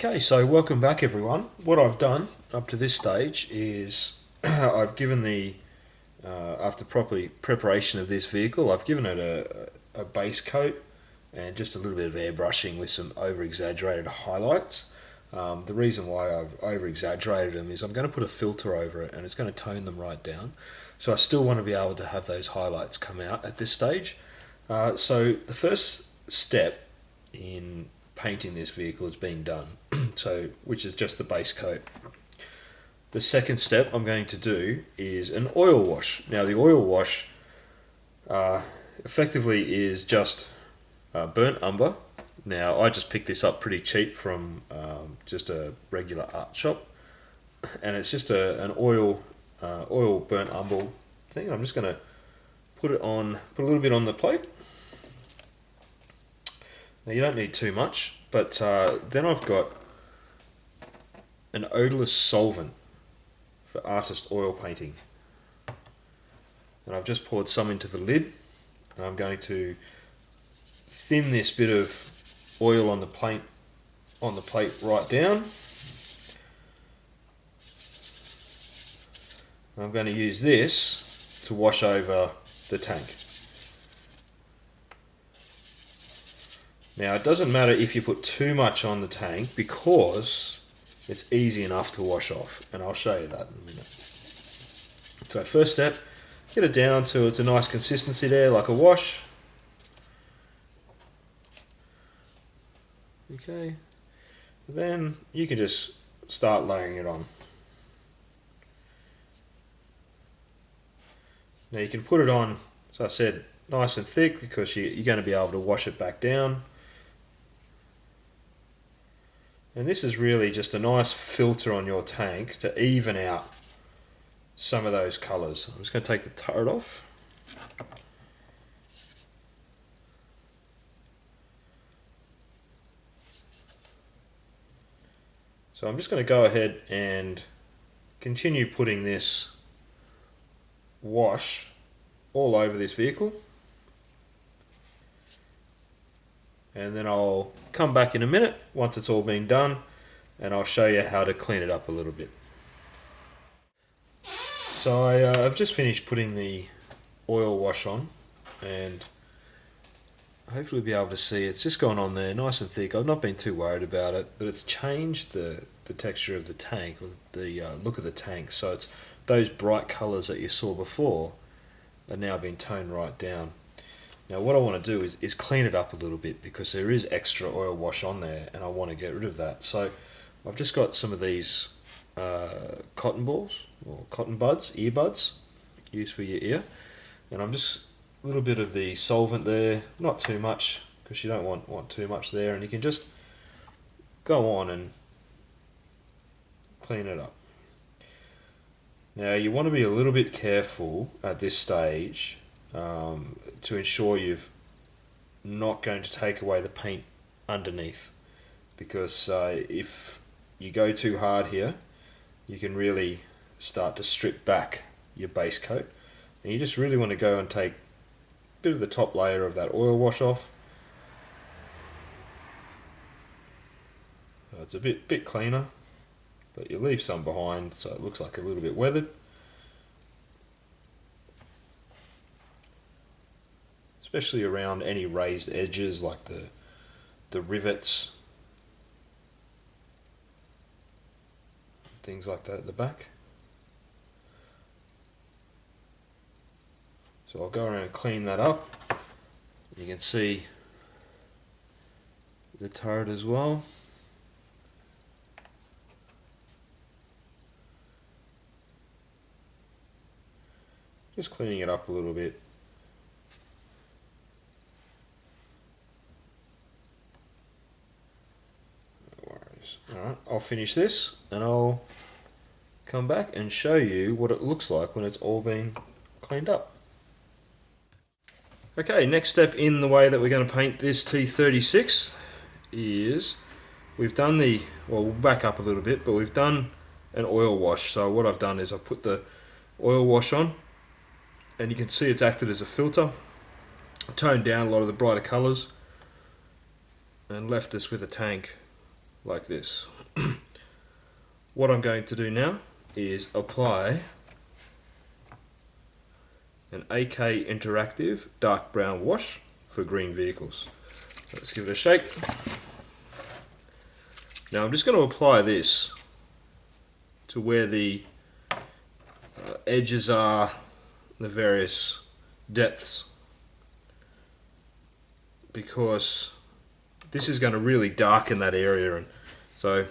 Okay, so welcome back everyone. What I've done up to this stage is I've given after properly preparation of this vehicle, I've given it a base coat and just a little bit of airbrushing with some over-exaggerated highlights. The reason why I've over-exaggerated them is I'm going to put a filter over it and it's going to tone them right down. So I still want to be able to have those highlights come out at this stage. So the first step in painting this vehicle is being done, which is just the base coat. The second step I'm going to do is an oil wash. Now the oil wash effectively is just burnt umber. Now I just picked this up pretty cheap from just a regular art shop, and it's just an oil burnt umber thing. I'm just going to put a little bit on the plate. Now you don't need too much, but then I've got an odorless solvent for artist oil painting. And I've just poured some into the lid, and I'm going to thin this bit of oil on the plate right down. And I'm going to use this to wash over the tank. Now it doesn't matter if you put too much on the tank because it's easy enough to wash off, and I'll show you that in a minute. So first step, get it down to it's a nice consistency there, like a wash. Okay, then you can just start layering it on. Now you can put it on, as I said, nice and thick because you're going to be able to wash it back down. And this is really just a nice filter on your tank to even out some of those colours. I'm just going to take the turret off. So I'm just going to go ahead and continue putting this wash all over this vehicle. And then I'll come back in a minute once it's all been done, and I'll show you how to clean it up a little bit. So I've just finished putting the oil wash on, and hopefully you'll be able to see it's just gone on there nice and thick. I've not been too worried about it, but it's changed the texture of the tank, or the look of the tank. So it's those bright colours that you saw before are now being toned right down. Now what I want to do is clean it up a little bit because there is extra oil wash on there and I want to get rid of that. So I've just got some of these cotton balls or cotton buds, earbuds, used for your ear, and I'm just a little bit of the solvent there, not too much because you don't want too much there, and you can just go on and clean it up. Now you want to be a little bit careful at this stage to ensure you've not going to take away the paint underneath, because if you go too hard here you can really start to strip back your base coat, and you just really want to go and take a bit of the top layer of that oil wash off. It's a bit cleaner, but you leave some behind so it looks like a little bit weathered. Especially around any raised edges like the rivets, things like that at the back. So I'll go around and clean that up. You can see the turret as well. Just cleaning it up a little bit. Alright, I'll finish this and I'll come back and show you what it looks like when it's all been cleaned up. Okay, next step in the way that we're going to paint this T36 is we've done we'll back up a little bit, but we've done an oil wash. So what I've done is I've put the oil wash on, and you can see it's acted as a filter, toned down a lot of the brighter colours, and left us with a tank like this. What I'm going to do now is apply an AK Interactive dark brown wash for green vehicles. Let's give it a shake. Now I'm just going to apply this to where the edges are, the various depths, because this is going to really darken that area, and so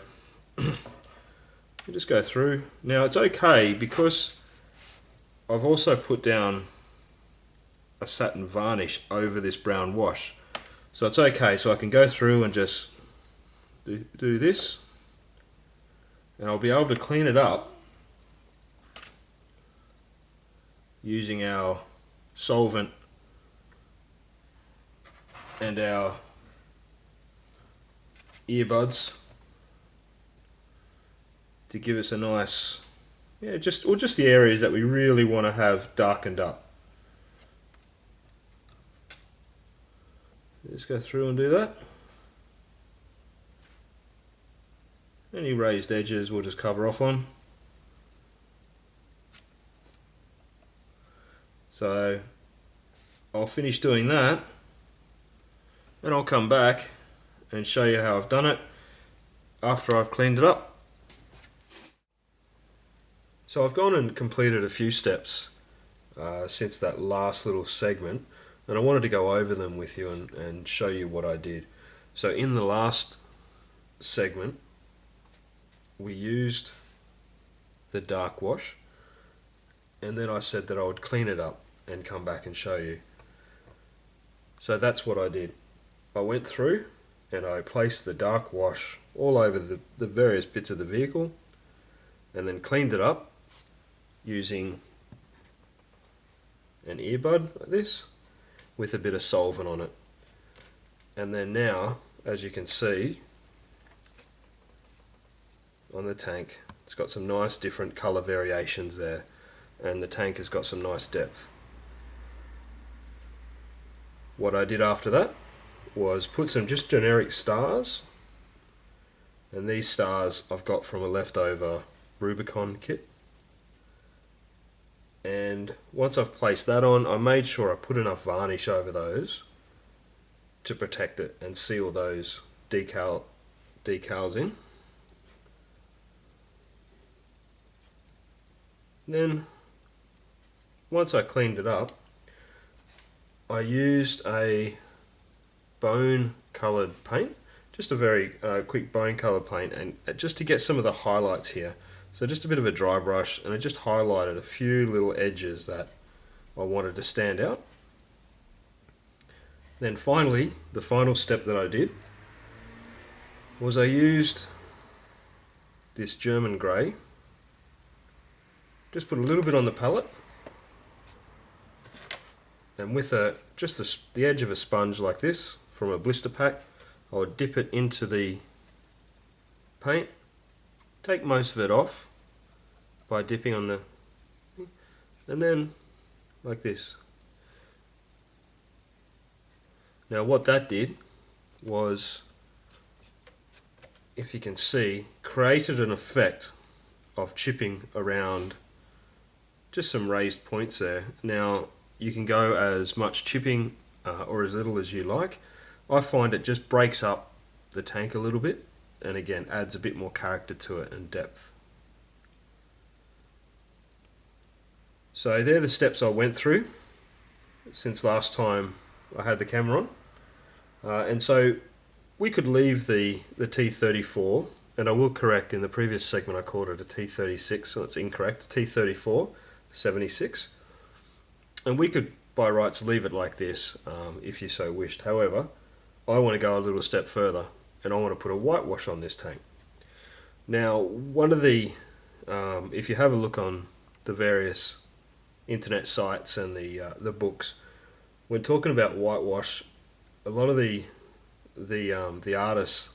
you just go through. Now it's okay because I've also put down a satin varnish over this brown wash, so it's okay. So I can go through and just do this, and I'll be able to clean it up using our solvent and our earbuds to give us a nice, just the areas that we really want to have darkened up. Just go through and do that. Any raised edges we'll just cover off on. So I'll finish doing that, and I'll come back and show you how I've done it after I've cleaned it up. So I've gone and completed a few steps since that last little segment, and I wanted to go over them with you and show you what I did. So in the last segment, we used the dark wash, and then I said that I would clean it up and come back and show you. So that's what I did. I went through and I placed the dark wash all over the various bits of the vehicle, and then cleaned it up using an earbud like this with a bit of solvent on it. And then now, as you can see on the tank, it's got some nice different colour variations there, and the tank has got some nice depth. What I did after that was put some just generic stars, and these stars I've got from a leftover Rubicon kit. And once I've placed that on, I made sure I put enough varnish over those to protect it and seal those decals in. Then once I cleaned it up, I used a bone coloured paint, just a very quick bone coloured paint, and just to get some of the highlights here. So just a bit of a dry brush, and I just highlighted a few little edges that I wanted to stand out. Then finally, the final step that I did was I used this German grey. Just put a little bit on the palette, and with the edge of a sponge like this from a blister pack, I would dip it into the paint, take most of it off by dipping on the, and then like this. Now what that did was, if you can see, created an effect of chipping around just some raised points there. Now you can go as much chipping or as little as you like. I find it just breaks up the tank a little bit, and again adds a bit more character to it and depth. So they're the steps I went through since last time I had the camera on. And so we could leave the T34, and I will correct, in the previous segment I called it a T36, so it's incorrect, T34 76. And we could by rights leave it like this if you so wished. However, I want to go a little step further, and I want to put a whitewash on this tank. Now, one of the, if you have a look on the various internet sites and the books, when talking about whitewash, a lot of the artists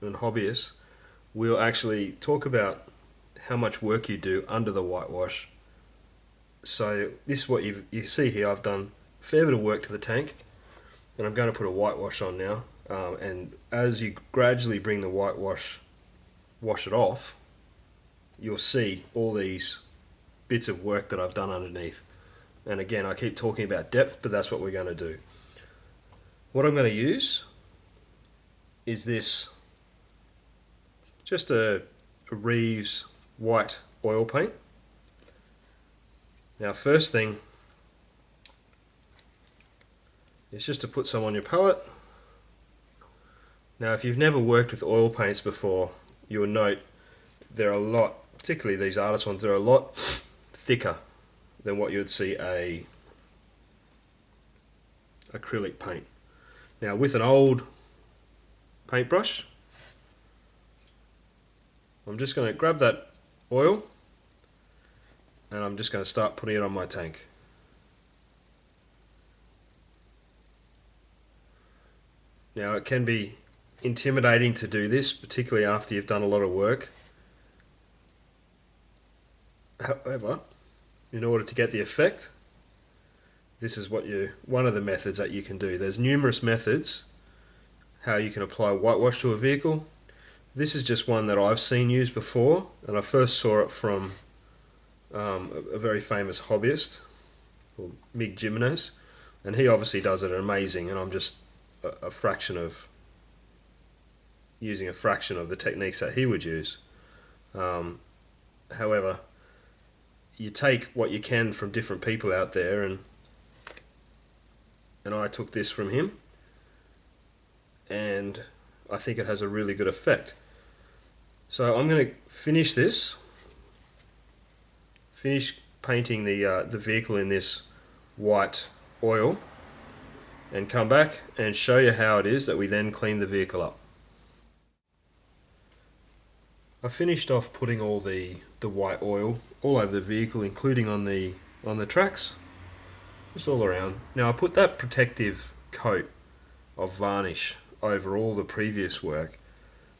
and hobbyists will actually talk about how much work you do under the whitewash. So this is what you see here. I've done a fair bit of work to the tank, and I'm going to put a whitewash on now. and as you gradually bring the wash it off, you'll see all these bits of work that I've done underneath. And again, I keep talking about depth, but that's what we're going to do. What I'm going to use is this, just a Reeves white oil paint. Now, first thing is just to put some on your palette. Now, if you've never worked with oil paints before, you'll note they're a lot, particularly these artist ones, they're a lot thicker than what you would see a acrylic paint. Now, with an old paintbrush, I'm just going to grab that oil and I'm just going to start putting it on my tank. Now, it can be intimidating to do this, particularly after you've done a lot of work. However, in order to get the effect, this is one of the methods that you can do. There's numerous methods how you can apply whitewash to a vehicle. This is just one that I've seen used before, and I first saw it from a very famous hobbyist, called Mig Jimenez, and he obviously does it amazing, and I'm just using a fraction of the techniques that he would use. However, you take what you can from different people out there, and I took this from him, and I think it has a really good effect. So I'm going to finish painting the vehicle in this white oil, and come back and show you how it is that we then clean the vehicle up. I finished off putting all the white oil all over the vehicle, including on the tracks, just all around. Now, I put that protective coat of varnish over all the previous work,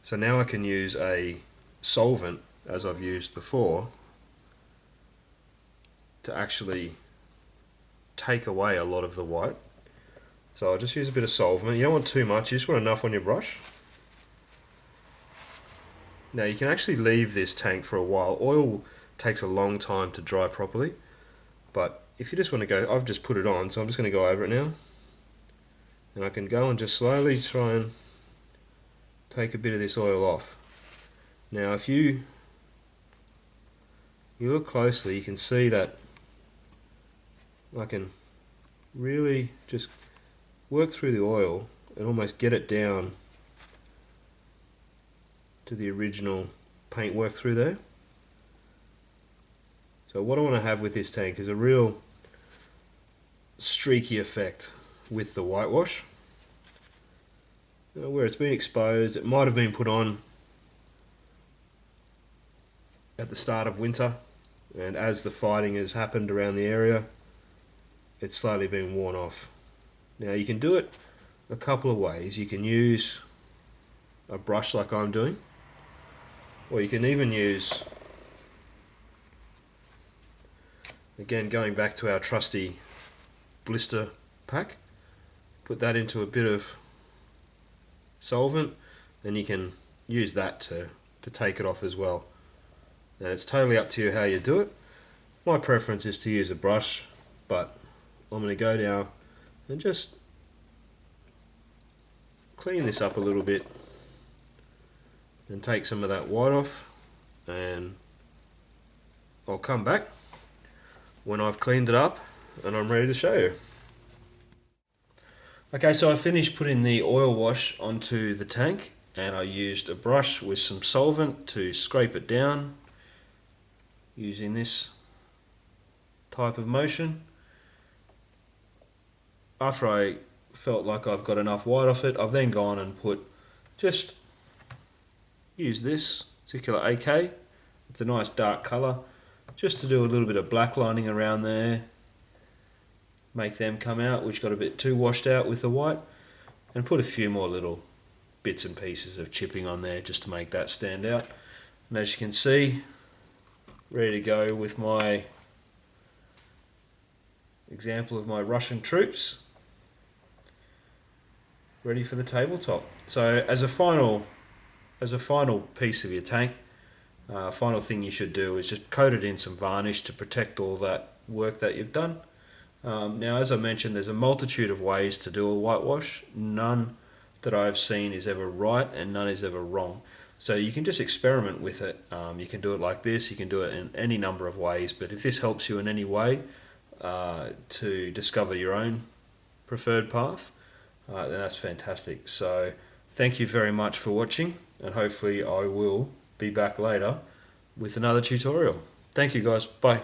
so now I can use a solvent, as I've used before, to actually take away a lot of the white. So I'll just use a bit of solvent. You don't want too much, you just want enough on your brush. Now, you can actually leave this tank for a while. Oil takes a long time to dry properly, but if you just want to go, I've just put it on, so I'm just going to go over it now. And I can go and just slowly try and take a bit of this oil off. Now, if you look closely, you can see that I can really just work through the oil and almost get it down to the original paintwork through there. So what I want to have with this tank is a real streaky effect with the whitewash. Where it's been exposed, it might have been put on at the start of winter, and as the fighting has happened around the area, it's slowly been worn off. Now, you can do it a couple of ways. You can use a brush like I'm doing, or you can even use, again, going back to our trusty blister pack, put that into a bit of solvent, and you can use that to take it off as well. And it's totally up to you how you do it. My preference is to use a brush, but I'm going to go down and just clean this up a little bit and take some of that white off, and I'll come back when I've cleaned it up and I'm ready to show you. Okay, so I finished putting the oil wash onto the tank, and I used a brush with some solvent to scrape it down using this type of motion. After I felt like I've got enough white off it, I've then gone and use this particular AK. It's a nice dark colour, just to do a little bit of black lining around there, make them come out, which got a bit too washed out with the white, and put a few more little bits and pieces of chipping on there just to make that stand out. And as you can see, ready to go with my example of my Russian troops. ready for the tabletop. So as a final piece of your tank, final thing you should do is just coat it in some varnish to protect all that work that you've done. Now, as I mentioned, there's a multitude of ways to do a whitewash. None that I've seen is ever right and none is ever wrong. So you can just experiment with it. You can do it like this, you can do it in any number of ways, but if this helps you in any way to discover your own preferred path, then that's fantastic. So thank you very much for watching, and hopefully I will be back later with another tutorial. Thank you guys, bye.